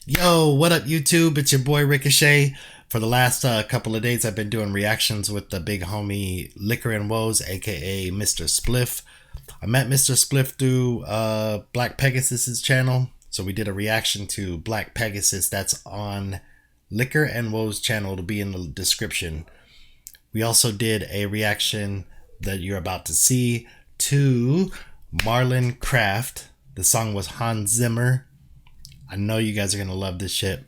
Yo, what up, YouTube? It's your boy Ricochet. For the last couple of days, I've been doing reactions with the big homie Liquor and Woes, aka Mr. Spliff. I met Mr. Spliff through Black Pegasus's channel, so we did a reaction to Black Pegasus. That's on Liquor and Woes channel. It'll be in the description. We also did a reaction that you're about to see to Marlon Craft. The song was Hans Zimmer. I know you guys are going to love this shit.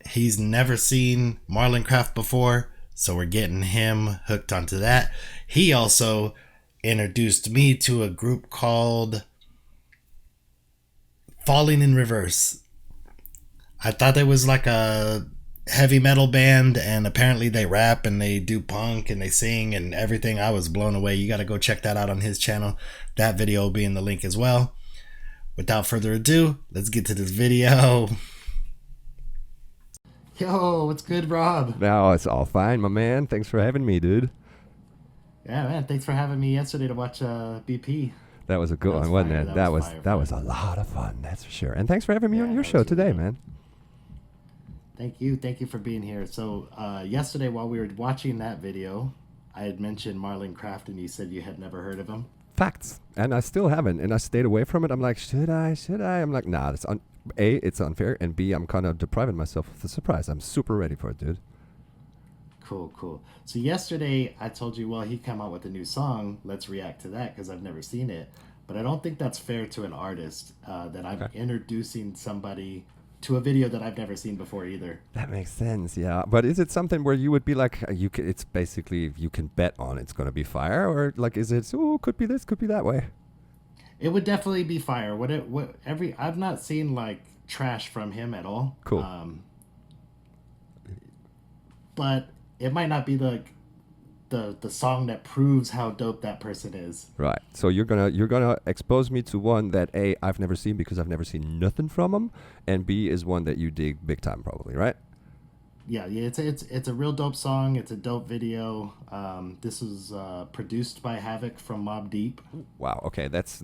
He's never seen Marlon Craft before, so we're getting him hooked onto that. He also introduced me to a group called Falling in Reverse. I thought it was like a heavy metal band, and apparently they rap and they do punk and they sing and everything. I was blown away. You got to go check that out on his channel. That video will be in the link as well. Without further ado, let's get to this video. Yo, what's good, Rob? No, it's all fine, my man. Thanks for having me, dude. Yeah, man. Thanks for having me yesterday to watch BP. That was a good one, wasn't it? That was fire. a lot of fun, that's for sure. And thanks for having me on your that show was today, really man. Thank you for being here. So yesterday while we were watching that video, I had mentioned Marlon Craft, and you said you had never heard of him. Facts. And I still haven't, and I stayed away from it. I'm like, should I? I'm like, nah, A, it's unfair, and B, I'm kind of depriving myself of the surprise. I'm super ready for it, dude. Cool. So yesterday I told you, well, he came out with a new song. Let's react to that because I've never seen it. But I don't think that's fair to an artist that I'm introducing somebody to a video that I've never seen before either. That makes sense, yeah. But is it something where you would be like, it's basically, you can bet on it's going to be fire? Or like, is it, could be this, could be that way? It would definitely be fire. I've not seen like trash from him at all. Cool. But it might not be like the song that proves how dope that person is. Right. So you're gonna expose me to one that A, I've never seen because I've never seen nothing from him, and B is one that you dig big time, probably, right? Yeah. It's a real dope song. It's a dope video. This was produced by Havoc from Mob Deep. Wow. Okay. That's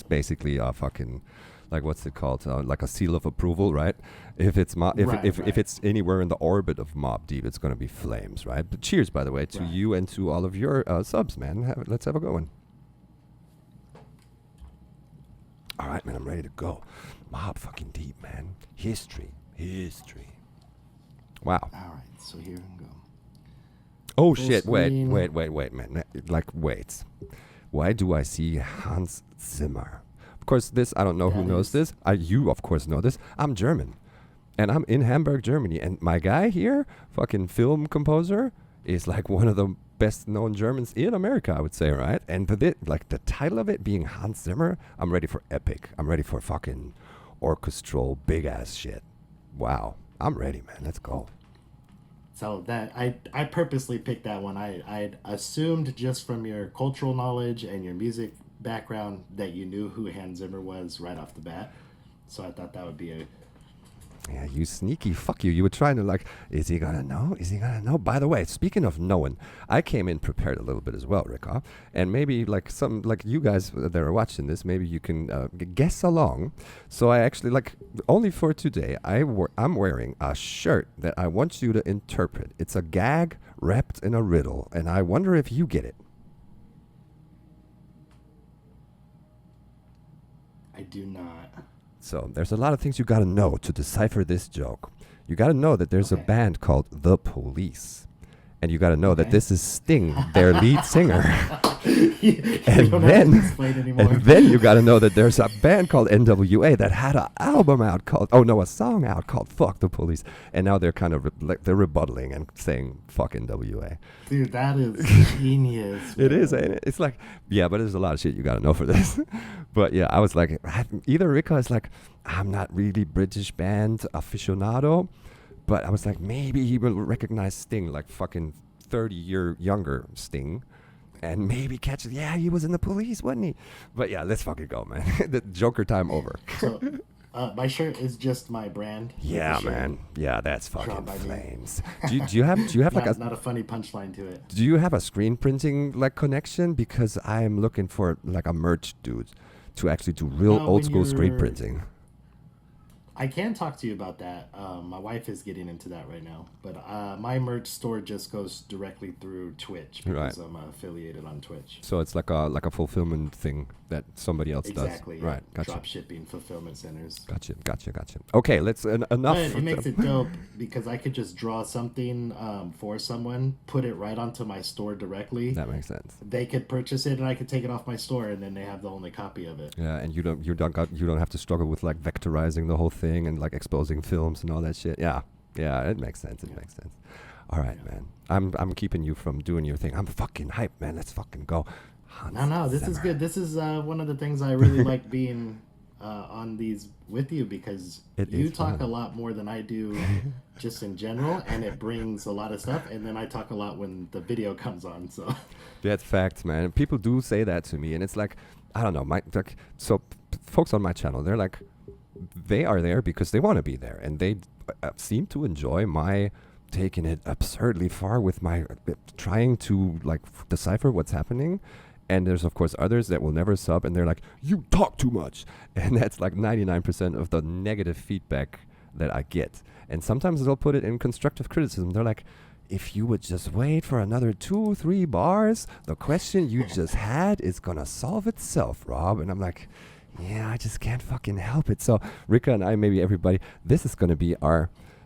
basically a fucking, like, what's it called? Like a seal of approval, right? If it's if it's anywhere in the orbit of Mob Deep, it's gonna be flames, right? But cheers, by the way, to you and to all of your subs, man. Let's have a go one. All right, man. I'm ready to go. Mob fucking Deep, man. History. Wow. All right, so here we go. Oh shit! Wait, man. Like, wait. Why do I see Hans Zimmer? Of course, this I don't know who knows this. You of course know this. I'm German, and I'm in Hamburg, Germany, and my guy here, fucking film composer, is like one of the best known Germans in America, I would say, right? And the title of it being Hans Zimmer, I'm ready for epic. I'm ready for fucking orchestral big ass shit. Wow, I'm ready, man. Let's go. So that I purposely picked that one. I'd assumed just from your cultural knowledge and your music background that you knew who Hans Zimmer was right off the bat. So I thought that would be a... Yeah, you sneaky fuck you. You were trying to like, is he gonna know? Is he gonna know? By the way, speaking of knowing, I came in prepared a little bit as well, Rick. And maybe like you guys that are watching this, maybe you can guess along. So I actually only for today, I'm wearing a shirt that I want you to interpret. It's a gag wrapped in a riddle, and I wonder if you get it. I do not. So there's a lot of things you got to know to decipher this joke. You got to know that there's a band called The Police. And you got to know that this is Sting, their lead singer. and then you got to know that there's a band called NWA that had a song out called Fuck the Police. And now they're kind of they're rebuttaling and saying fuck NWA. Dude, that is genius. It is, ain't it? It's like, yeah, but there's a lot of shit you got to know for this. But yeah, I was like, either Rika is like, I'm not really British band aficionado, but I was like, maybe he will recognize Sting, like fucking 30-year younger Sting, and maybe catch it. Yeah, he was in The Police, wasn't he? But yeah, let's fucking go, man. The Joker time over. So, my shirt is just my brand. Yeah, man. Yeah, that's fucking flames. Do you have not a funny punchline to it? Do you have a screen printing like connection? Because I am looking for like a merch dude to actually do real old school screen printing. I can talk to you about that. My wife is getting into that right now, but my merch store just goes directly through Twitch because I'm affiliated on Twitch. So it's like a fulfillment thing that somebody else does. Exactly. Right. Gotcha. Drop shipping fulfillment centers. Gotcha. Okay, let's enough. But it makes it dope because I could just draw something for someone, put it right onto my store directly. That makes sense. They could purchase it, and I could take it off my store, and then they have the only copy of it. Yeah, and you don't have to struggle with like vectorizing the whole thing and like exposing films and all that shit. Yeah, it makes sense. Makes sense. All right, man. I'm keeping you from doing your thing. I'm fucking hyped, man. Let's fucking go. No, this is good. This is one of the things I really like being on these with you because you talk a lot more than I do just in general, and it brings a lot of stuff, and then I talk a lot when the video comes on. So that's facts, man. People do say that to me, and it's like, I don't know, folks on my channel, they're like, they are there because they want to be there, and they seem to enjoy my taking it absurdly far with my trying to like decipher what's happening. And there's of course others that will never sub, and they're like, you talk too much, and that's like 99% of the negative feedback that I get. And sometimes they'll put it in constructive criticism. They're like, if you would just wait for another 2-3 bars, the question you just had is gonna solve itself, Rob. And I'm like, yeah, I just can't fucking help it. So Rika and I, maybe everybody, this is going to be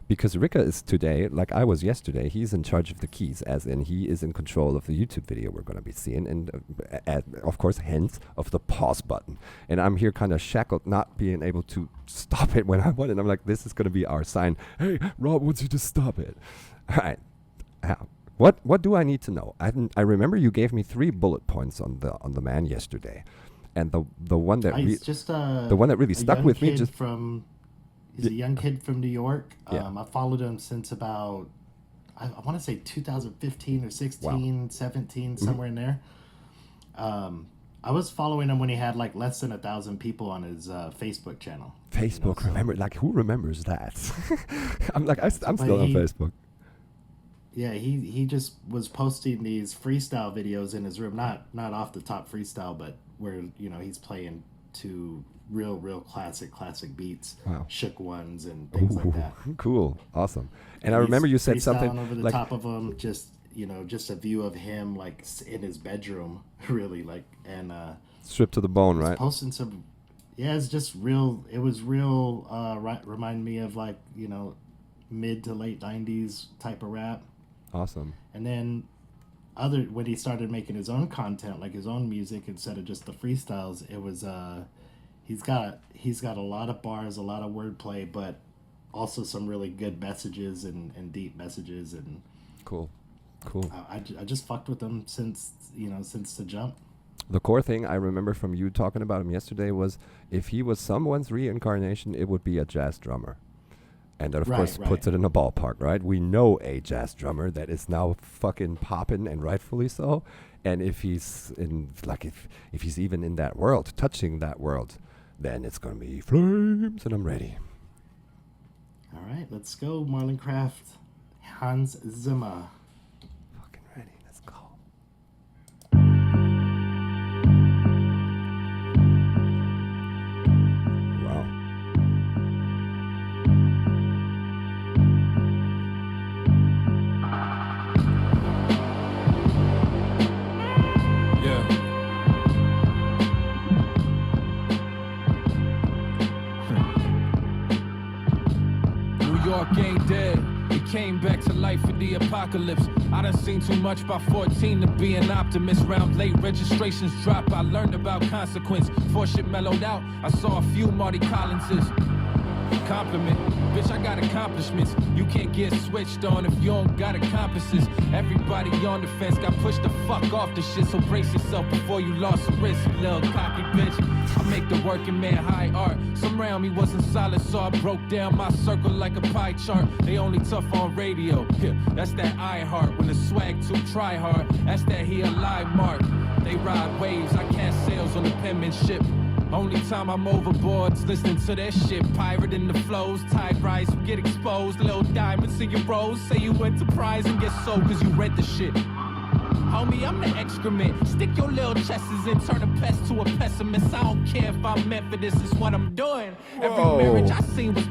because Rika is today, like I was yesterday, he's in charge of the keys, as in he is in control of the YouTube video we're going to be seeing, and of course, hence of the pause button. And I'm here kind of shackled, not being able to stop it when I want it. And I'm like, this is going to be our sign. Hey, Rob wants you to stop it. All right. What do I need to know? I remember you gave me 3 bullet points on the man yesterday. And the one that the one that really stuck with me just he's a young kid from New York. Yeah. I followed him since about I want to say 2015 or 16, wow. 17, somewhere in there. I was following him when he had like less than 1,000 people on his Facebook channel. Facebook, remember? Like, who remembers that? I'm still on Facebook. Yeah, he just was posting these freestyle videos in his room, not off the top freestyle, but where he's playing to real classic beats, wow. Shook ones and things like that. Cool, awesome. And I remember you said something over the top of them, just a view of him like in his bedroom, really, like, and stripped to the bone, right? Posting some, yeah, it's just real. It was real. Remind me of like mid to late 90s type of rap. Awesome. And then when he started making his own content, like his own music instead of just the freestyles, it was he's got a lot of bars, a lot of wordplay, but also some really good messages and deep messages. And cool. I just fucked with him since the jump. The core thing I remember from you talking about him yesterday was if he was someone's reincarnation, it would be a jazz drummer. And that, of course, puts it in a ballpark, right? We know a jazz drummer that is now fucking popping, and rightfully so. And if he's if he's even in that world, touching that world, then it's going to be flames, and I'm ready. All right, let's go, Marlon Craft, Hanz Zimmer. Fucking ready, let's go. Ain't dead. It came back to life in the apocalypse. I done seen too much by 14 to be an optimist. Round late registrations drop. I learned about consequence. Before shit mellowed out, I saw a few Marty Collinses. Compliment, bitch, I got accomplishments. You can't get switched on if you don't got accomplices. Everybody on the fence got pushed the fuck off the shit, so brace yourself before you lost a wrist, you little cocky bitch. I make the working man high art. Some around me wasn't solid, so I broke down my circle like a pie chart. They only tough on radio, yeah, that's that I heart. When the swag too try hard, that's that he alive mark. They ride waves, I cast sails on the penmanship. Only time I'm overboard's listening to that shit. Pirate in the flows, tide rise, you get exposed. Little diamonds in your rose, say you went to prize and get sold cause you read the shit. Homie, I'm the excrement. Stick your little chests in, turn a pest to a pessimist. I don't care if I'm meant for this, it's what I'm doing. Every marriage I seen was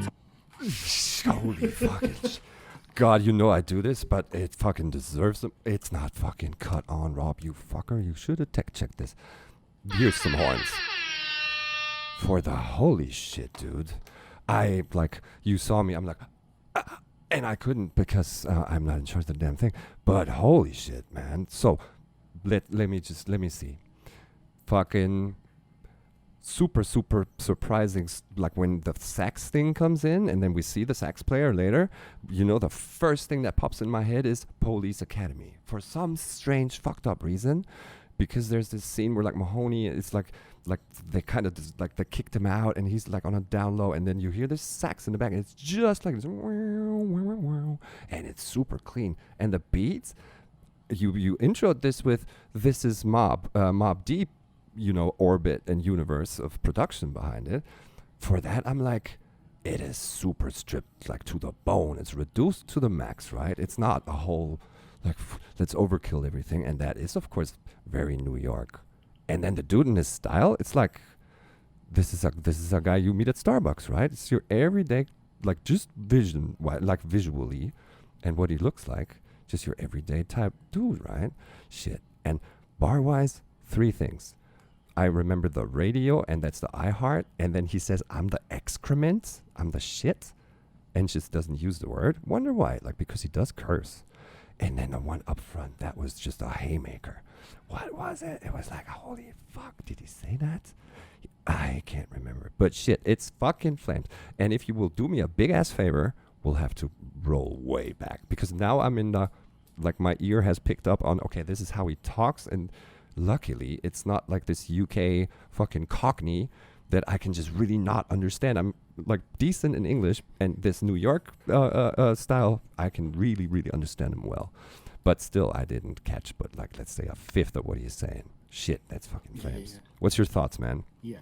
Holy fucking God, you know I do this, but it fucking deserves them. It's not fucking cut on, Rob, you fucker. You should have checked this. Here's some horns. For the holy shit, dude. I, like, you saw me, I'm like, and I couldn't because I'm not in charge of the damn thing. But holy shit, man. So, let me see. Fucking super surprising, like when the sax thing comes in and then we see the sax player later, you know, the first thing that pops in my head is Police Academy for some strange fucked up reason, because there's this scene where like Mahoney, it's like they kind of like they kicked him out and he's like on a down low, and then you hear this sax in the back and it's just like this, and it's super clean, and the beats, you introed this with This Is Mob Deep, you know, orbit and universe of production behind it. For that, I'm like, it is super stripped, like to the bone. It's reduced to the max, right? It's not a whole, like, let's overkill everything. And that is, of course, very New York. And then the dude in his style, it's like, this is a guy you meet at Starbucks, right? It's your everyday, like, just vision, like visually, and what he looks like, just your everyday type dude, right? Shit. And bar-wise, 3 things. I remember the radio, and that's the iHeart, and then he says, I'm the excrement, I'm the shit, and just doesn't use the word. Wonder why? Like, because he does curse. And then the one up front, that was just a haymaker. What was it? It was like, holy fuck, did he say that? I can't remember. But shit, it's fucking flames. And if you will do me a big-ass favor, we'll have to roll way back. Because now I'm in the, like, my ear has picked up on, okay, this is how he talks, and luckily, it's not like this UK fucking Cockney that I can just really not understand. I'm like decent in English, and this New York style, I can really, really understand him well. But still, I didn't catch, but like, let's say 1/5 of what he's saying. Shit, that's fucking flames. Yeah. What's your thoughts, man? Yeah.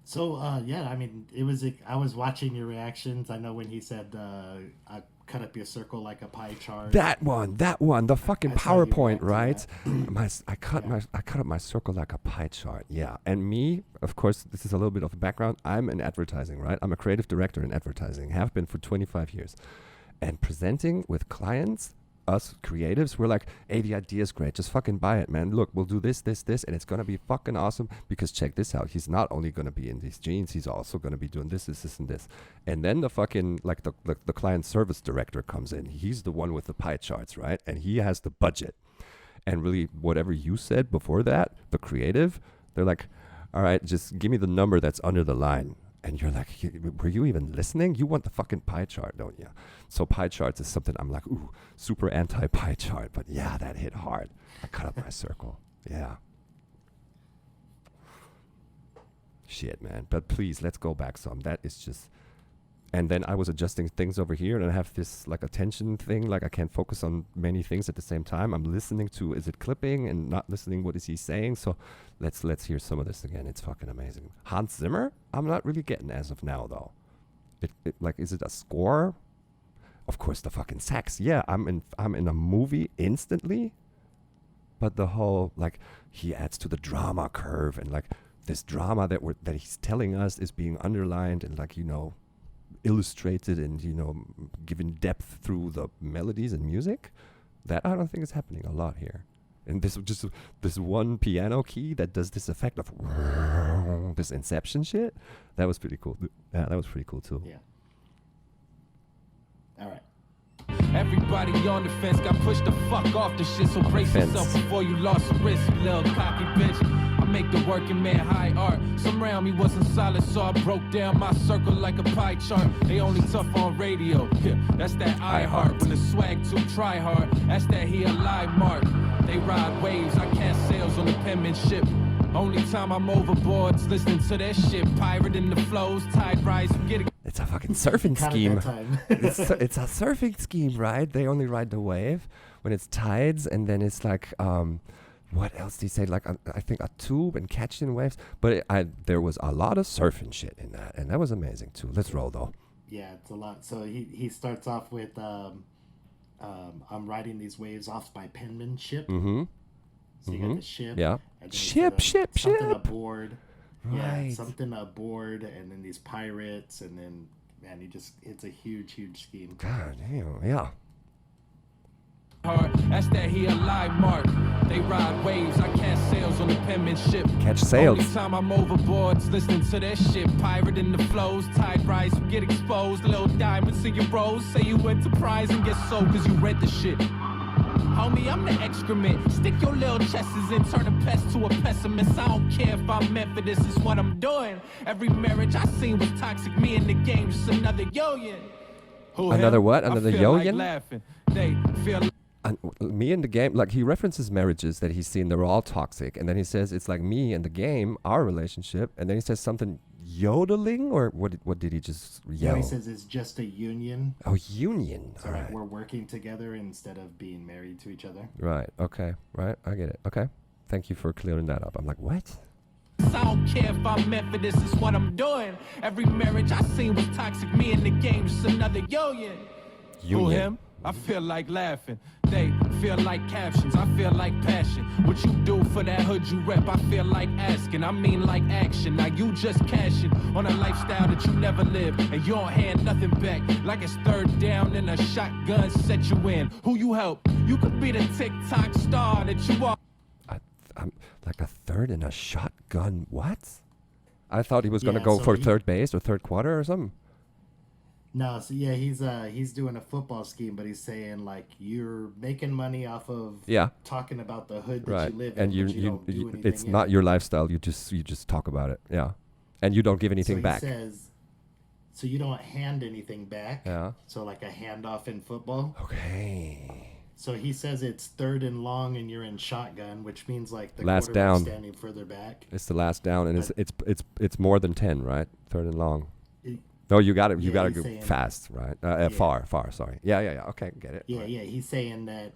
So, yeah, I mean, I was watching your reactions. I know when he said, I cut up your circle like a pie chart. That one, the fucking PowerPoint, right? I cut up my circle like a pie chart. Yeah. And me, of course, this is a little bit of a background. I'm in advertising, right? I'm a creative director in advertising, have been for 25 years. And presenting with clients, us creatives, we're like, hey, the idea is great. Just fucking buy it, man. Look, we'll do this, and it's going to be fucking awesome, because check this out. He's not only going to be in these jeans, he's also going to be doing this, and this. And then the fucking, like, the client service director comes in. He's the one with the pie charts, right? And he has the budget. And really, whatever you said before that, the creative, they're like, all right, just give me the number that's under the line. And you're like, were you even listening? You want the fucking pie chart, don't you? So pie charts is something I'm like, ooh, super anti-pie chart. But yeah, that hit hard. I cut up my circle. Yeah. Shit, man. But please, let's go back some. That is just... And then I was adjusting things over here, and I have this like attention thing, like I can't focus on many things at the same time. I'm listening to, is it clipping, and not listening, what is he saying? So let's hear some of this again. It's fucking amazing. Hans Zimmer, I'm not really getting as of now though. It like, is it a score? Of course, the fucking sax. Yeah, I'm in a movie instantly. But the whole, like, he adds to the drama curve, and like this drama that he's telling us is being underlined and, like, you know, illustrated and, you know, given depth through the melodies and music. That I don't think is happening a lot here. And this one piano key that does this effect of this Inception shit. That was pretty cool. Yeah, that was pretty cool too. Yeah. All right. Everybody on the fence got pushed the fuck off the shit, so brace yourself before you lost risk, little cocky bitch. I make the working man high art. Some around me wasn't solid, so I broke down my circle like a pie chart. They only tough on radio. Yeah, that's that I heart. When the swag too try hard, that's that he alive mark. They ride waves, I cast sails on the penmanship. Only time I'm overboard is listening to that shit. Pirate in the flows, tide rise, get it. It's a fucking surfing scheme. It's a surfing scheme, right? They only ride the wave when it's tides, and then it's like, what else did he say? Like, I think a tube and catching waves. But there was a lot of surfing shit in that, and that was amazing too. Let's roll though. Yeah, it's a lot. So he starts off with, I'm riding these waves off by penmanship. Mm-hmm. So you got the ship. Yeah. And then Ship. something aboard. Right. Yeah, something aboard, and then these pirates, and then, man, it's a huge scheme. God damn, yeah. That's that he a live mark. They ride waves, I catch sails on the penmanship. Catch sails. Only time I'm overboard, listening to that shit. Pirate in the flows, tide rise, you get exposed. Little diamonds in your rose, say you enterprise and get sold cause you read the shit. Homie, I'm the excrement. Stick your little chests in, turn a pest to a pessimist. I don't care if I'm meant for this, is what I'm doing. Every marriage I seen was toxic. Me in the game, just another yo-yin. Another what? Another yo-yin? Like laughing. They feel like me in the game, like he references marriages that he's seen, they're all toxic, and then he says it's like me and the game, our relationship, and then he says something yodeling, or what did he just yell? Yeah, he says it's just a union. Oh, union. So All like right. we're working together instead of being married to each other. Right. Okay. Right. I get it. Okay. Thank you for clearing that up. I'm like, what? I don't care if I'm meant for this, is what I'm doing. Every marriage I seen was toxic. Me in the game, just another yo-yin. Who him? I feel like laughing. They feel like captions. I feel like passion. What you do for that hood you rep, I feel like asking. I mean like action. Now you just cashing on a lifestyle that you never lived, and you don't hand nothing back. Like it's third down and a shotgun set you in. Who you help? You could be the TikTok star that you are. I'm like a third in a shotgun. What? I thought he was gonna Yeah, go so for he- third base or third quarter or something. No, so yeah, he's doing a football scheme, but he's saying like you're making money off of talking about the hood that Right. you live And in, but you don't do you anything it's in not it. your lifestyle. You just talk about it. Yeah. And you don't give anything So he back. says, so you don't hand anything back. Yeah. So like a handoff in football. Okay. So he says it's third and long, and you're in shotgun, which means like the Last quarterback's down. standing further back. It's the last down, and it's more than 10, right? Third and long. It- No, you got to Yeah, go he's saying- fast, right? Far. Sorry. Yeah. Okay, get it. Yeah, yeah. He's saying that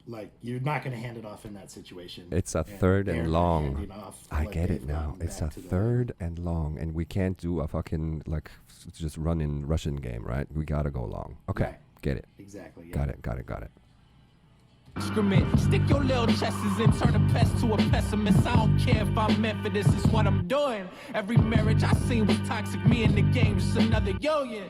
like you're not going to hand it off in that situation. It's a And third they're and not long. handing off, I like, get it they've now. gone It's a back to the- third and long, and we can't do a fucking like just running Russian game, right? We gotta go long. Okay, Right. get it. Exactly. Yeah. Got it. Excrement. Stick your little chests in, turn a pest to a pessimist. I don't care if I'm meant for this, is what I'm doing. Every marriage I seen was toxic. Me in the game, just another yo-yin.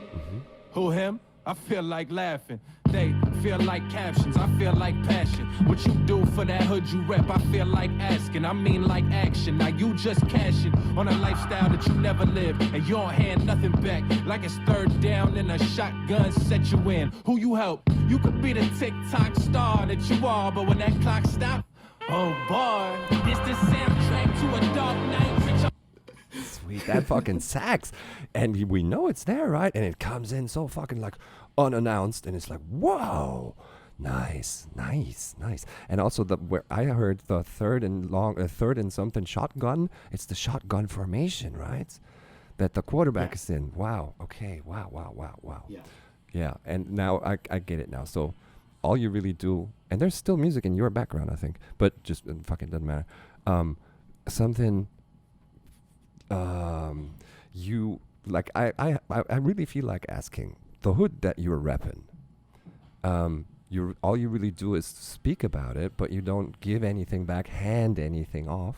Who him? I feel like laughing. They feel like captions. I feel like passion. What you do for that hood you rep, I feel like asking. I mean like action. Now you just cashing on a lifestyle that you never lived, and you don't hand nothing back. Like it's third down and a shotgun set you in. Who you help? You could be the TikTok star that you are, but when that clock stop, oh boy, this the soundtrack to a dark night. Sweet, that fucking sax, and we know it's there, right? And it comes in so fucking like unannounced, and it's like, whoa, nice. And also where I heard the third and something shotgun. It's the shotgun formation, right? That the quarterback is in. Wow. Okay. Wow. Yeah. Yeah, and now I get it now. So all you really do, and there's still music in your background, I think, but just fucking doesn't matter. Something you like. I really feel like asking the hood that you're repping. All you really do is speak about it, but you don't give anything back, hand anything off.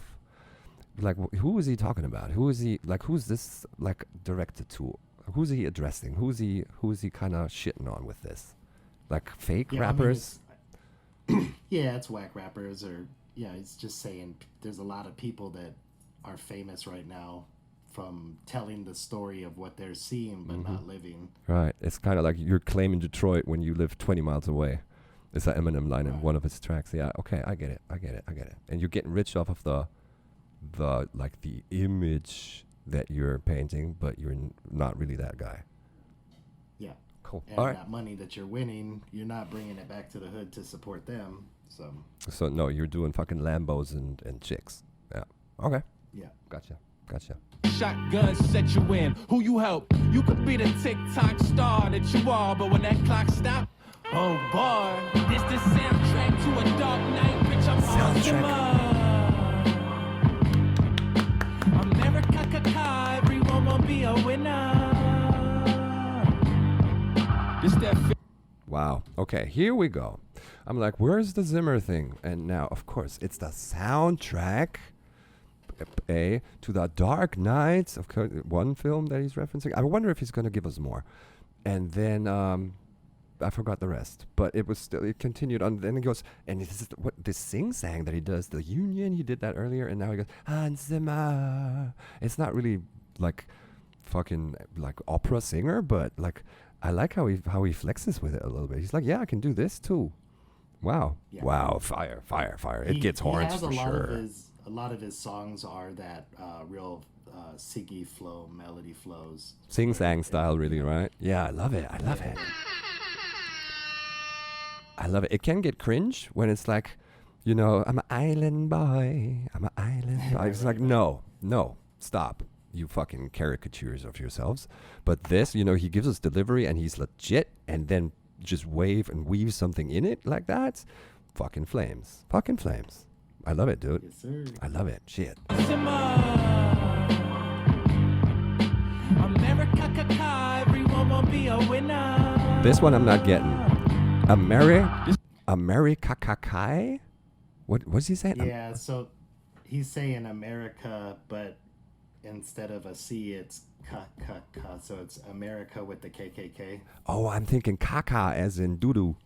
Like who is he talking about? Who is he like? Who's this like directed to? Who's he addressing? Who's he kind of shitting on with this? Like fake Yeah, I mean, rappers? it's whack rappers, or it's just saying there's a lot of people that are famous right now from telling the story of what they're seeing but not living. Right. It's kind of like you're claiming Detroit when you live 20 miles away. It's that Eminem line in one of his tracks. Yeah. Okay. I get it. And you're getting rich off of the image that you're painting, but you're not really that guy. Yeah. Cool. And All right. that money that you're winning, you're not bringing it back to the hood to support them. So no, you're doing fucking Lambos and chicks. Yeah. Okay. Yeah. Gotcha. Shotgun set you in. Who you help? You could be the TikTok star that you are, but when that clock stop, oh boy, this the soundtrack to a dark night. Bitch, I'm Hans Zimmer. America, everyone will be a winner. This that. Wow. Okay, here we go. I'm like, where's the Zimmer thing? And now, of course, it's the soundtrack to the Dark Knight, of course, one film that he's referencing. I wonder if he's going to give us more. And then I forgot the rest, but it was still, it continued on. Then he goes, and this is what this sing-sang that he does, the Union, he did that earlier, and now he goes, Hans Zimmer. It's not really like fucking like opera singer, but like I like how he flexes with it a little bit. He's like, yeah, I can do this too. Wow. Yeah. Wow, fire. It gets horns for sure. A lot of his songs are that real Siggy flow, melody flows. Sing-sang style, really, right? Yeah, I love it. I love it. It can get cringe when it's like, I'm an island boy. It's like, no, stop. You fucking caricatures of yourselves. But this, he gives us delivery and he's legit, and then just wave and weave something in it like that. Fucking flames. I love it, dude. Yes, sir. I love it. Shit. This one I'm not getting. America. What's he saying? Yeah, so he's saying America, but instead of a C, it's ka. So it's America with the KKK. Oh, I'm thinking caca as in doo-doo.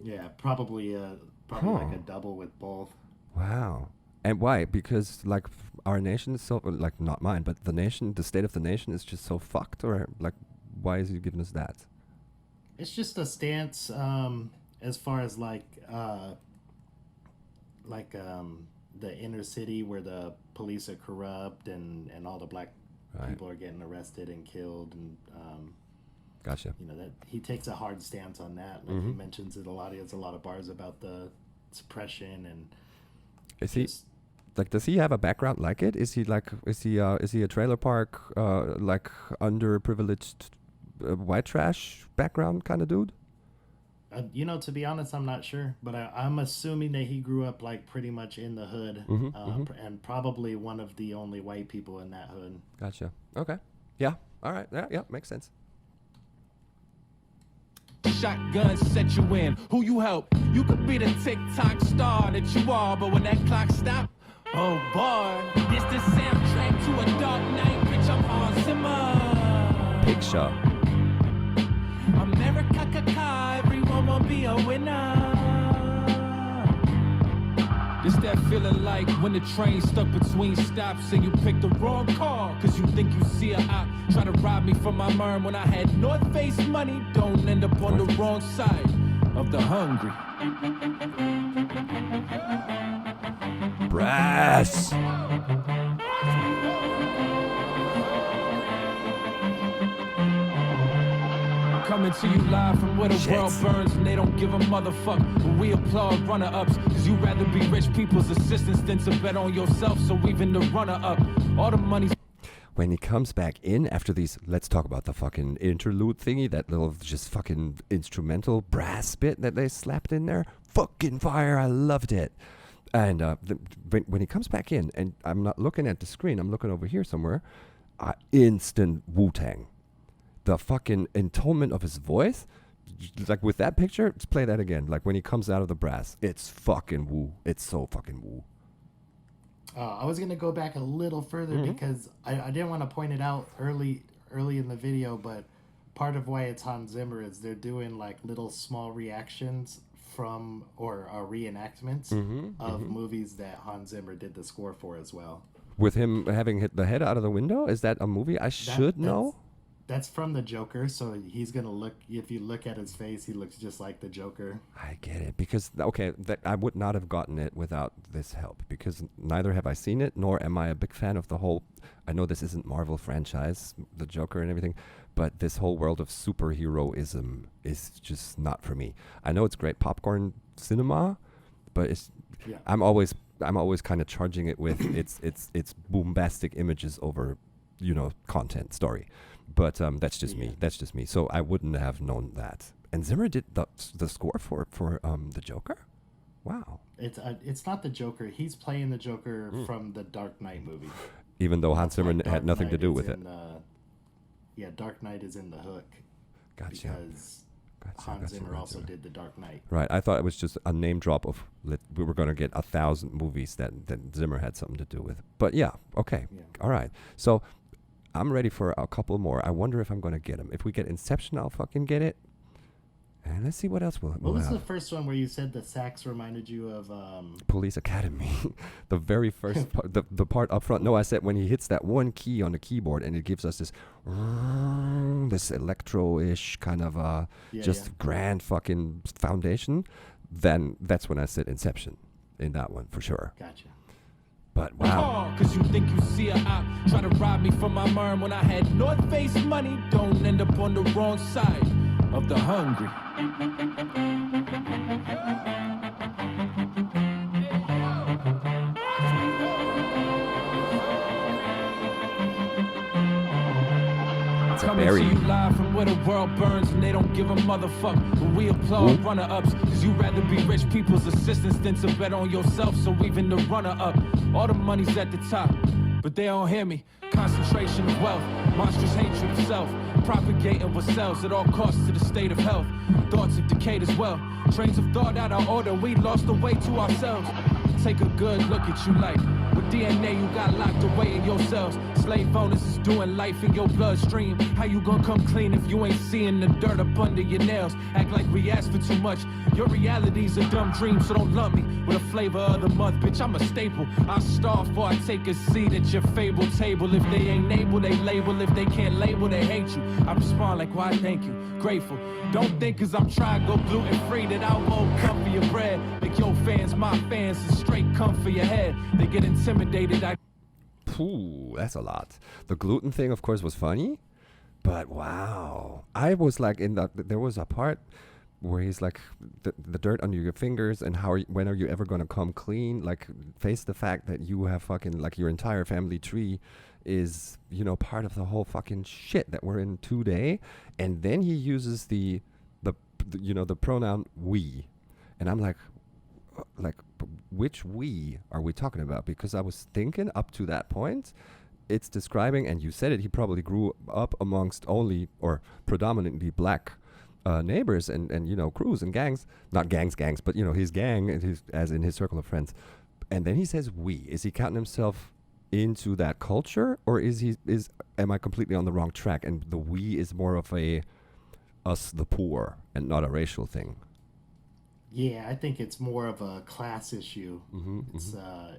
Yeah, probably like a double with both. Wow. And why? Because like our nation is so, like not mine, but the state of the nation is just so fucked, or like why is he giving us that? It's just a stance as far as like the inner city where the police are corrupt and all the black people are getting arrested and killed, and gotcha. That he takes a hard stance on that. Like he mentions it a lot. He has a lot of bars about the suppression and. Is he like? Does he have a background like it? Is he a trailer park like underprivileged white trash background kind of dude? To be honest, I'm not sure, but I'm assuming that he grew up like pretty much in the hood, and probably one of the only white people in that hood. Gotcha. Okay. Yeah. All right. Yeah. Makes sense. Shotgun set you in. Who you help? You could be the TikTok star that you are, but when that clock stop, oh boy, this the soundtrack to a dark night. Bitch, I'm Hans Zimmer. Picture. America, everyone will be a winner. It's that feeling like when the train's stuck between stops and you pick the wrong car cause you think you see a op try to rob me from my merm when I had North Face money. Don't end up on the wrong side of the hungry. Brass. Coming to you live from where the world burns and they don't give a motherfuck. But we applaud runner-ups, cause you rather be rich people's assistants than to bet on yourself. So even the runner-up, all the money's... When he comes back in after these, let's talk about the fucking interlude thingy, that little just fucking instrumental brass bit that they slapped in there. Fucking fire, I loved it. And when he comes back in, and I'm not looking at the screen, I'm looking over here somewhere, instant Wu-Tang. The fucking intonement of his voice, like with that picture, let's play that again. Like when he comes out of the brass, it's fucking woo. It's so fucking woo. I was gonna go back a little further because I didn't want to point it out early in the video, but part of why it's Hans Zimmer is they're doing like little small reactions from or reenactments of movies that Hans Zimmer did the score for as well. With him having hit the head out of the window, is that a movie I should know? That's from the Joker, so he's gonna look. If you look at his face, he looks just like the Joker. I get it because I would not have gotten it without this help because neither have I seen it, nor am I a big fan of the whole. I know this isn't Marvel franchise, the Joker and everything, but this whole world of superheroism is just not for me. I know it's great popcorn cinema, but I'm always kind of charging it with its bombastic images over, content story. But that's just me. That's just me. So I wouldn't have known that. And Zimmer did the score for the Joker. Wow. It's not the Joker. He's playing the Joker from the Dark Knight movie. Even though Hans Zimmer had nothing to do with it. Dark Knight is in the hook. Gotcha. Because Hans Zimmer also did The Dark Knight. Right. I thought it was just a name drop of we were going to get 1,000 movies that Zimmer had something to do with. But yeah, okay. Yeah. All right. So I'm ready for a couple more. I wonder if I'm going to get them. If we get Inception, I'll fucking get it. And let's see what else we'll What was the first one where you said the sax reminded you of... Police Academy. The very first part, the part up front. No, I said when he hits that one key on the keyboard and it gives us this electro-ish kind of grand fucking foundation, then that's when I said Inception in that one for sure. Gotcha. But wow. Cause you think you see a op try to rob me from my merm when I had North Face money. Don't end up on the wrong side of the hungry. Coming to you live from where the world burns and they don't give a motherfuck. But we applaud runner-ups, cause you rather be rich people's assistants than to bet on yourself. So even the runner-up, all the money's at the top, but they don't hear me. Concentration of wealth, monstrous hatred of self, propagating what sells at all costs to the state of health. Thoughts have decayed as well. Trains of thought out of order, we lost the way to ourselves. Take a good look at you like with DNA you got locked away in your cells. Slave owners is doing life in your bloodstream. How you gonna come clean if you ain't seeing the dirt up under your nails? Act like we asked for too much. Your reality's a dumb dream, so don't lump me with a flavor of the month. Bitch, I'm a staple. I'll starve before I take a seat at your fable table. If they ain't able, they label. If they can't label, they hate you. I respond like, why thank you, grateful. Don't think cause I'm trying to go gluten free that I won't come for your bread. Make your fans my fans and straight come for your head. They get intimidated. Ooh, that's a lot. The gluten thing, of course, was funny, but wow. I was like there was a part where he's like, the dirt under your fingers and when are you ever going to come clean? Like, face the fact that you have fucking, like, your entire family tree is, part of the whole fucking shit that we're in today. And then he uses the pronoun we. And I'm like, which we are we talking about? Because I was thinking up to that point, it's describing, and you said it, he probably grew up amongst only or predominantly black neighbors and crews and gangs, not gangs, but his gang, as in his circle of friends. And then he says we. Is he counting himself into that culture, or am I completely on the wrong track? And the we is more of a us the poor and not a racial thing. Yeah, I think it's more of a class issue.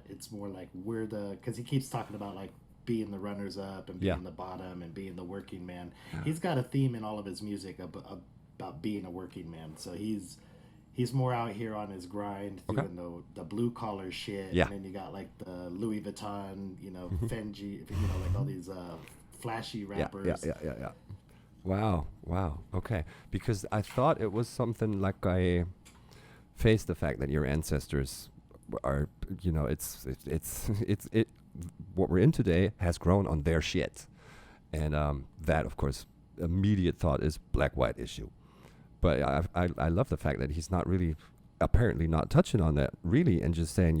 It's more like we're because he keeps talking about like being the runners up and being the bottom and being the working man. Yeah. He's got a theme in all of his music about being a working man. So he's more out here on his grind doing the blue collar shit. Yeah. And then you got like the Louis Vuitton, Fendi, like all these flashy rappers. Yeah. Wow. Okay. Because I thought it was something like I face the fact that your ancestors are, what we're in today has grown on their shit. And that, of course, immediate thought is black-white issue. But I love the fact that he's not really, apparently not touching on that really, and just saying,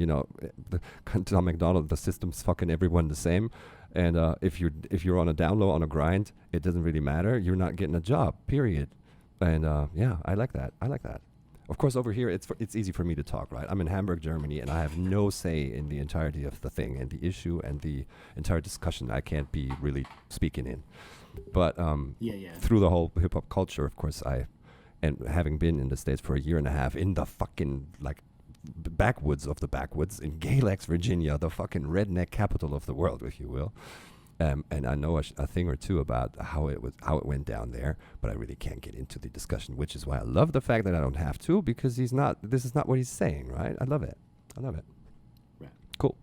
Tom McDonald, the system's fucking everyone the same. And if you're on a down low, on a grind, it doesn't really matter. You're not getting a job, period. And I like that. Of course, over here, it's easy for me to talk, right? I'm in Hamburg, Germany, and I have no say in the entirety of the thing and the issue and the entire discussion. I can't be really speaking in. But through the whole hip-hop culture, of course, and having been in the States for a year and a half in the fucking, like, backwoods of the backwoods, in Galax, Virginia, the fucking redneck capital of the world, if you will. And I know a thing or two about how it went down there, but I really can't get into the discussion, which is why I love the fact that I don't have to, because this is not what he's saying, right? I love it. Right. Cool.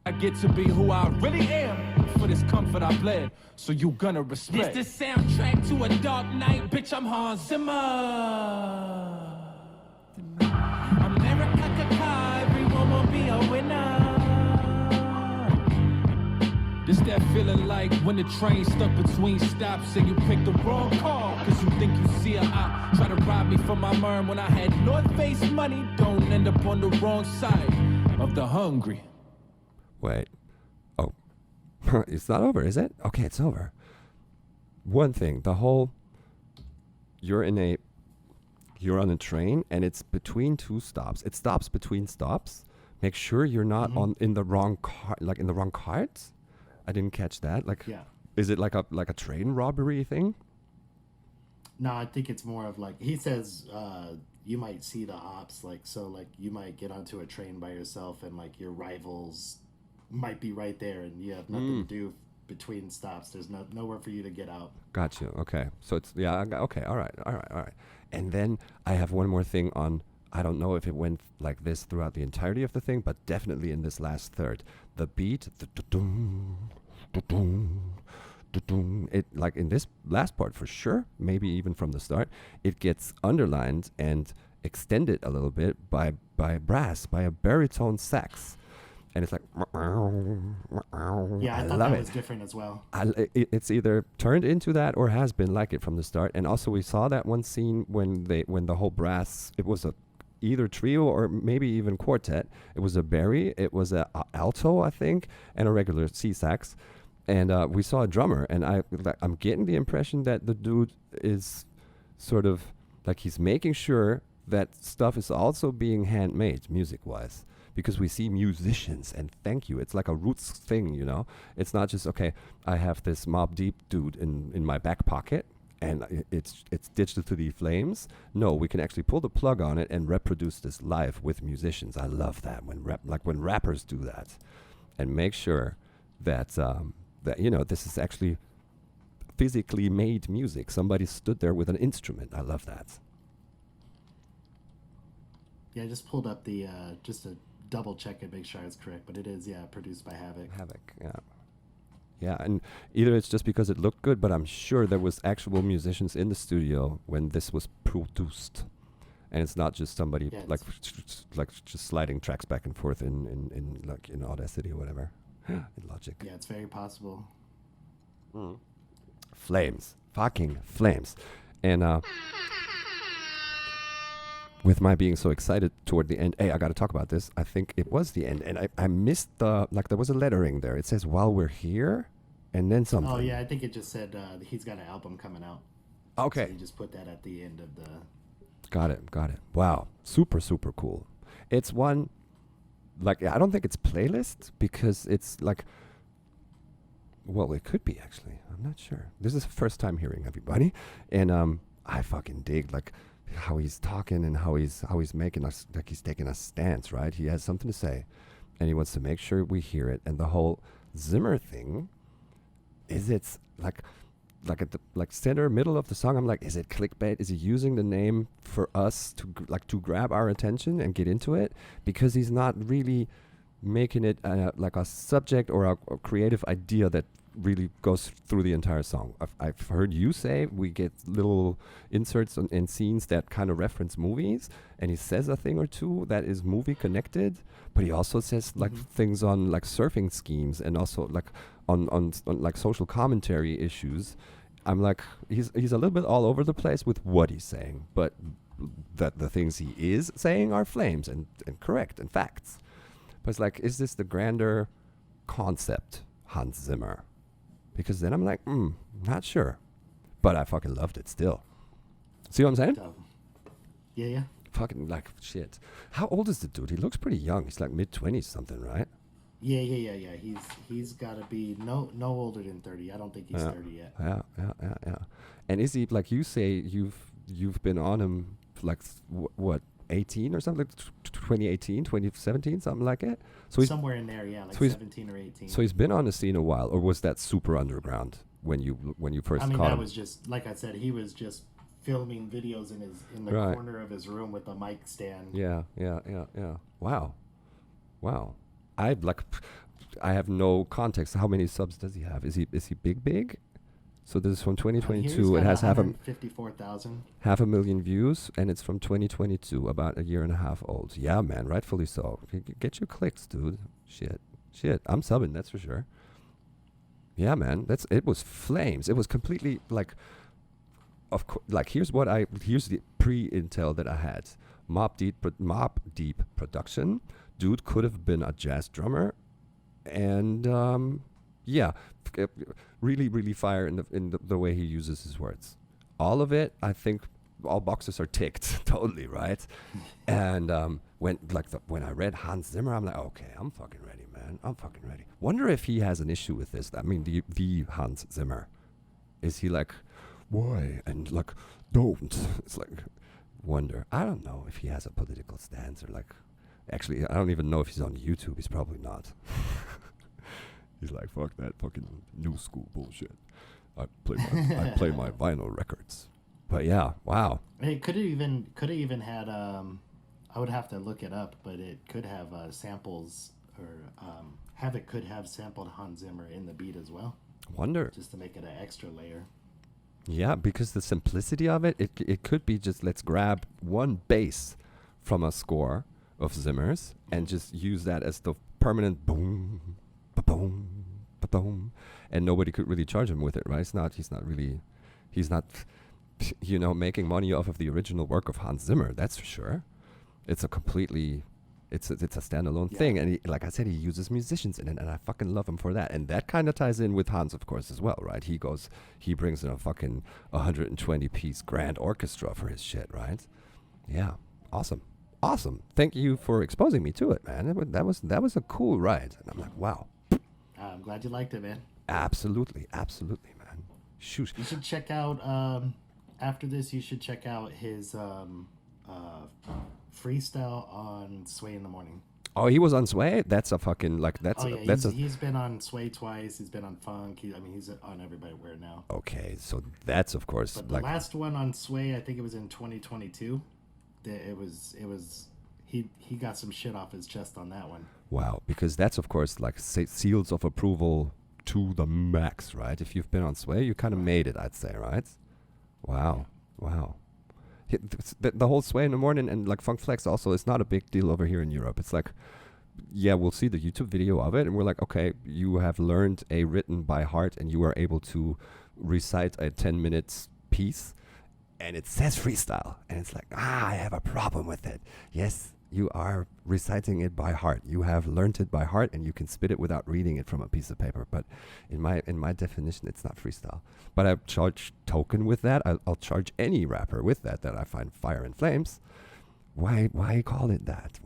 I get to be who I really am. For this comfort I bled, so you gonna respect. It's the soundtrack to a dark night, bitch, I'm Hans Zimmer. America, everyone will be a winner. It's that feeling like when the train stuck between stops and you picked the wrong car, cause you think you see a op try to rob me from my merm when I had North Face money. Don't end up on the wrong side of the hungry. Wait. Oh. It's not over, is it? Okay, it's over. One thing, you're in a you're on a train and it's between two stops. It stops between stops. Make sure you're not in the wrong car, like in the wrong carts. I didn't catch that. Like, is it like a train robbery thing? No, I think it's more of like, he says you might see the ops, like, so like you might get onto a train by yourself and like your rivals might be right there and you have nothing to do between stops. There's nowhere for you to get out. Got you. Okay. So it's, okay. All right. And then I have one more thing on, I don't know if it went like this throughout the entirety of the thing, but definitely in this last third. The beat, the it, like in this last part for sure, maybe even from the start, it gets underlined and extended a little bit by brass, by a baritone sax. And it's like, yeah, I thought that was different as well. It's either turned into that or has been like it from the start. And also we saw that one scene when the whole brass, it was either trio or maybe even quartet. It was a bari, it was a alto, I think, and a regular C sax. And we saw a drummer, and I'm getting the impression that the dude is sort of like he's making sure that stuff is also being handmade music-wise. Because we see musicians, and thank you, it's like a roots thing, you know? It's not just, okay, I have this Mobb Deep dude in my back pocket, and it's digital to the flames. No, we can actually pull the plug on it and reproduce this live with musicians. I love that, when rappers do that. And make sure that, that, you know, this is actually physically made music. Somebody stood there with an instrument. I love that. Yeah, I just pulled up the, just to double check and make sure I was correct, but it is, produced by Havoc. Yeah, and either it's just because it looked good, but I'm sure there was actual musicians in the studio when this was produced. And it's not just somebody like just sliding tracks back and forth in like in Audacity or whatever. In Logic. Yeah, it's very possible. Flames. Fucking flames. And with my being so excited toward the end, hey, I got to talk about this. I think it was the end. And I missed there was a lettering there. It says, while we're here, and then something. Oh, yeah, I think it just said he's got an album coming out. Okay. So he just put that at the end of the... Got it. Wow. Super, super cool. It's one, like, I don't think it's playlist because it's like, well, it could be actually. I'm not sure. This is the first time hearing everybody. And I fucking dig, like, how he's talking and how he's making us, like he's taking a stance, right? He has something to say and he wants to make sure we hear it. And the whole Zimmer thing is, it's like at the center middle of the song, I'm like, is it clickbait? Is he using the name for us to grab our attention and get into it? Because he's not really making it like a subject or a creative idea that really goes through the entire song. I've heard you say we get little inserts and scenes that kind of reference movies, and he says a thing or two that is movie connected, but he also says like things on like surfing schemes and also like on like social commentary issues. I'm like, he's a little bit all over the place with what he's saying, but that the things he is saying are flames and correct and facts. But it's like, is this the grander concept, Hans Zimmer? Because then I'm like, not sure. But I fucking loved it still. See what I'm saying? Yeah. Fucking like shit. How old is the dude? He looks pretty young. He's like mid-20s something, right? Yeah. He's got to be no older than 30. I don't think he's 30 yet. Yeah. And is he, like you say, you've been on him like what, 18 or something, like 2018, 2017, something like it? So somewhere in there, yeah, like so 17 or 18. So he's been on the scene a while, or was that super underground when you first caught him? That was just, like I said, he was just filming videos in the corner of his room with a mic stand. Yeah. Wow. I have no context. How many subs does he have? Is he big? So this is from 2022. It has 154,000. 500,000 views, and it's from 2022, about a year and a half old. Yeah, man, rightfully so. Get your clicks, dude. Shit. I'm subbing, that's for sure. Yeah, man, it was flames. It was completely like, of course, like here's the pre-intel that I had. Mobb Deep production. Dude could have been a jazz drummer, and yeah, really, really fire in the way he uses his words. All of it, I think, all boxes are ticked, totally, right? And when I read Hans Zimmer, I'm like, okay, I'm fucking ready, man. I'm fucking ready. Wonder if he has an issue with this. I mean, the Hans Zimmer. Is he like, why? And like, don't. It's like, wonder. I don't know if he has a political stance or like, actually, I don't even know if he's on YouTube. He's probably not. He's like, fuck that fucking new school bullshit. I play my vinyl records. But yeah, wow. It could have even had I would have to look it up, but it could have samples or could have sampled Hans Zimmer in the beat as well. Wonder. Just to make it an extra layer. Yeah, because the simplicity of it could be just let's grab one bass from a score of Zimmer's and just use that as the permanent boom, ba-boom, ba-boom, and nobody could really charge him with it, right? He's not, making money off of the original work of Hans Zimmer, that's for sure. It's a standalone thing, and like I said, he uses musicians in it, and I fucking love him for that. And that kind of ties in with Hans, of course, as well, right? He brings in a fucking 120-piece grand orchestra for his shit, right? Yeah, awesome. Thank you for exposing me to it, man. That was a cool ride, and I'm like, wow. I'm glad you liked it, man. Absolutely, man. Shoot. You should check out after this. You should check out his freestyle on Sway in the Morning. Oh, he was on Sway? That's a fucking he's been on Sway twice. He's been on Funk. He's on everywhere now. Okay, so that's of course. But the last one on Sway, I think it was in 2022. He got some shit off his chest on that one. Wow, because that's of course like seals of approval to the max, right? If you've been on Sway, you kind of made it, I'd say, right? Wow. The whole Sway in the Morning and like Funk Flex also is not a big deal over here in Europe. It's like, yeah, we'll see the YouTube video of it and we're like, okay, you have learned a written by heart and you are able to recite a 10 minutes piece and it says freestyle and it's like, I have a problem with it. Yes, you are reciting it by heart. You have learned it by heart and you can spit it without reading it from a piece of paper. But in my definition, it's not freestyle. But I charge token with that. I'll charge any rapper with that I find fire and flames. Why call it that?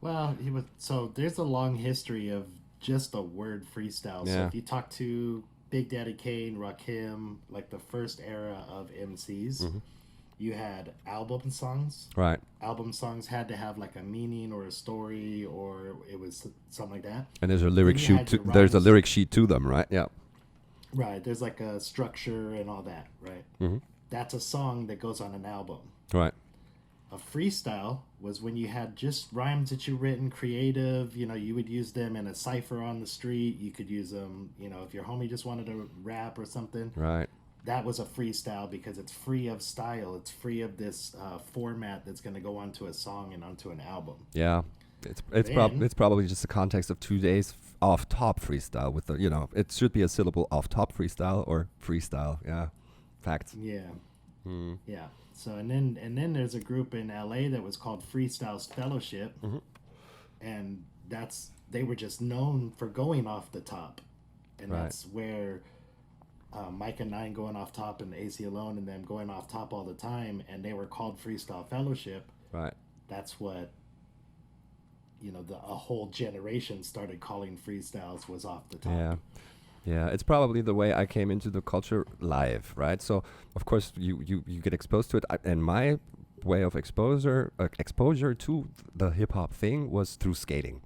Well, so there's a long history of just the word freestyle. Yeah. So if you talk to Big Daddy Kane, Rakim, like the first era of MCs, you had album songs. Right. Album songs had to have like a meaning or a story, or it was something like that. And there's a lyric sheet to them, right? Yeah. Right. There's like a structure and all that, right? Mm-hmm. That's a song that goes on an album. Right. A freestyle was when you had just rhymes that you written, creative. You would use them in a cipher on the street. You could use them, if your homie just wanted to rap or something. Right. That was a freestyle because it's free of style. It's free of this format that's going to go onto a song and onto an album. Yeah. It's probably just the context of 2 days off top freestyle with the, it should be a syllable off top freestyle or freestyle. Yeah. Facts. Yeah. Yeah. So and then there's a group in LA that was called Freestyles Fellowship, and they were just known for going off the top, and that's where Mike and Nine going off top and AC Alone and them going off top all the time, and they were called Freestyle Fellowship. Right. That's what a whole generation started calling freestyles was off the top. Yeah, it's probably the way I came into the culture live, right? So, of course, you get exposed to it. And my way of exposure to the hip-hop thing was through skating.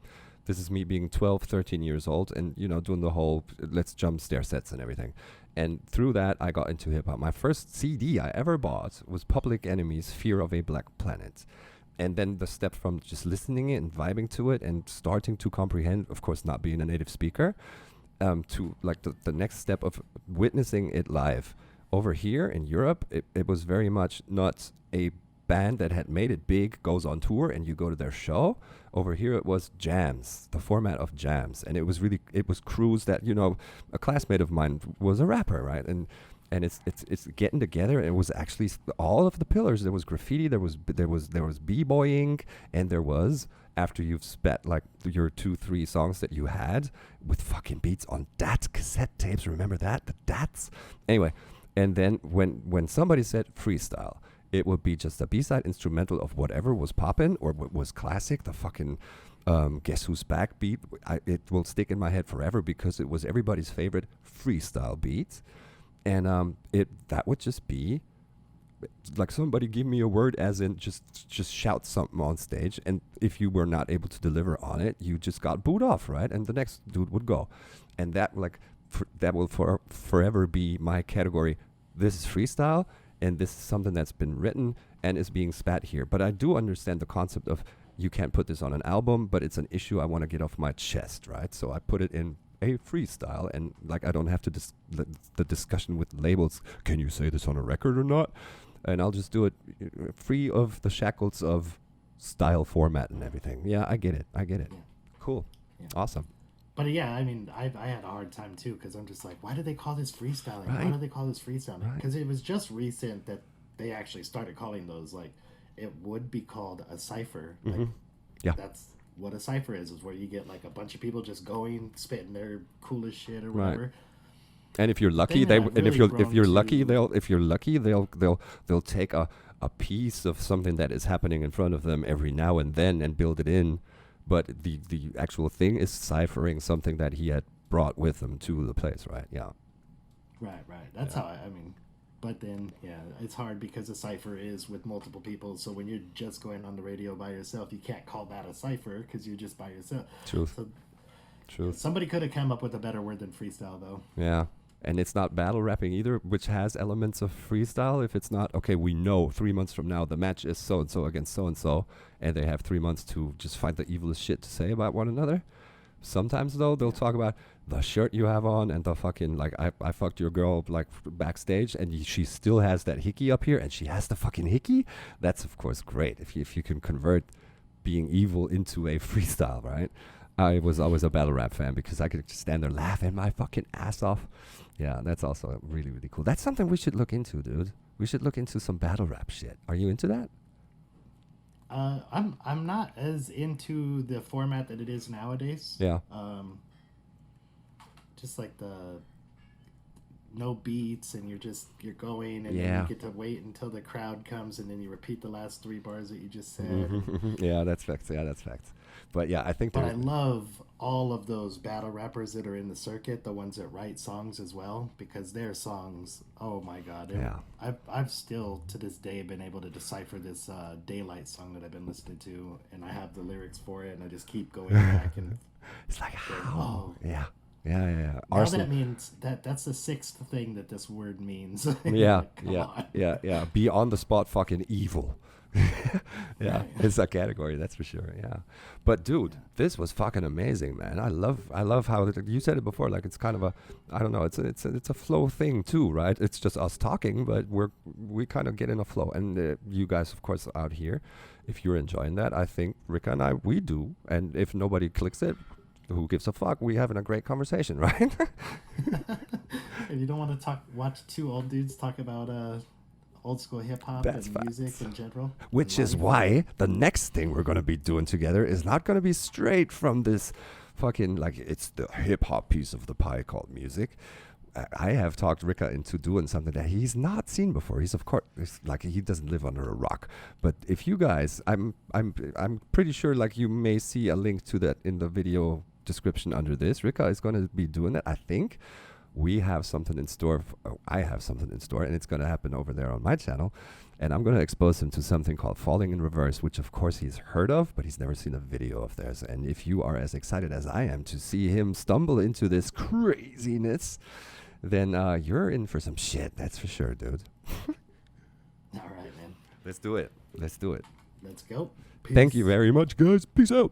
This is me being 12, 13 years old and, doing the whole let's jump stair sets and everything. And through that, I got into hip-hop. My first CD I ever bought was Public Enemy's Fear of a Black Planet. And then the step from just listening it and vibing to it and starting to comprehend, of course, not being a native speaker, to like the next step of witnessing it live. Over here in Europe, it was very much not a band that had made it big goes on tour and you go to their show. Over here it was jams, the format of jams. And it was crews that, a classmate of mine was a rapper, right? And it's getting together, and it was actually all of the pillars. There was graffiti, there was b-boying, and there was, after you've spat like your 2-3 songs that you had with fucking beats on DAT cassette tapes. Remember that? The DATs? Anyway, and then when somebody said freestyle, it would be just a B-side instrumental of whatever was poppin' or what was classic. The fucking Guess Who's Back beat. It will stick in my head forever because it was everybody's favorite freestyle beat. And that would just be like somebody give me a word, as in just shout something on stage, and if you were not able to deliver on it, you just got booed off, right? And the next dude would go, and that that will forever be my category. This is freestyle, and this is something that's been written and is being spat here. But I do understand the concept of you can't put this on an album, but it's an issue I want to get off my chest, right? So I put it in a freestyle, and like I don't have to the discussion with labels. Can you say this on a record or not? And I'll just do it free of the shackles of style, format, and everything. Yeah, I get it. Yeah. Cool. Yeah. Awesome. But yeah, I mean, I had a hard time too, because I'm just like, why do they call this freestyling? Right. Why do they call this freestyling? Because Right. it was just recent that they actually started calling those, like, it would be called a cipher. Mm-hmm. Like, yeah. That's what a cipher is where you get like a bunch of people just going, spitting their coolest shit or whatever. Right. And if you're lucky, if you're lucky, they'll take a piece of something that is happening in front of them every now and then and build it in. But the actual thing is ciphering something that he had brought with him to the place, right? Yeah. Right. That's how I mean. But then, yeah, it's hard because a cipher is with multiple people. So when you're just going on the radio by yourself, you can't call that a cipher because you're just by yourself. Truth. Somebody could have come up with a better word than freestyle, though. Yeah. And it's not battle rapping either, which has elements of freestyle. If it's not, okay, we know 3 months from now the match is so-and-so against so-and-so, and they have 3 months to just find the evilest shit to say about one another. Sometimes, though, they'll talk about the shirt you have on and the fucking, like, I fucked your girl, like, backstage, and she still has that hickey up here, and she has the fucking hickey. That's, of course, great if you can convert being evil into a freestyle, right? I was always a battle rap fan because I could just stand there laughing my fucking ass off. Yeah, that's also really, really cool. That's something we should look into, dude. We should look into some battle rap shit. Are you into that? I'm not as into the format that it is nowadays. Yeah. Just like the no beats and you're going and Yeah. then you get to wait until the crowd comes and then you repeat the last 3 bars that you just said. Yeah, that's facts. But yeah, I think But I love all of those battle rappers that are in the circuit, the ones that write songs as well, because their songs, oh my god. Yeah. I've still to this day been able to decipher this Daylight song that I've been listening to, and I have the lyrics for it, and I just keep going back and it's like, how? oh. Yeah. Now Arsenal. that means that's the 6th thing that this word means. Yeah. Come on. Be on the spot fucking evil. Yeah, Right. it's a category, that's for sure. Yeah, but dude, this was fucking amazing, man. I love how you said it before. Like, it's kind of a, I don't know, it's a flow thing too, right? It's just us talking, but we kind of get in a flow. And you guys, of course, out here, if you're enjoying that, I think Rika and I, we do. And if nobody clicks it, who gives a fuck? We having a great conversation, right? If you don't want to watch 2 old dudes talk about old school hip hop That's and music in general. Which is why the next thing we're going to be doing together is not going to be straight from this fucking, like, it's the hip hop piece of the pie called music. I have talked Rika into doing something that he's not seen before. He's, of course, like, he doesn't live under a rock. But if you guys, I'm pretty sure, like, you may see a link to that in the video description under this. Rika is going to be doing that, I think. We have something in store. I have something in store, and it's going to happen over there on my channel. And I'm going to expose him to something called Falling in Reverse, which, of course, he's heard of, but he's never seen a video of theirs. And if you are as excited as I am to see him stumble into this craziness, then you're in for some shit. That's for sure, dude. All right, man. Let's do it. Let's go. Thank you very much, guys. Peace out.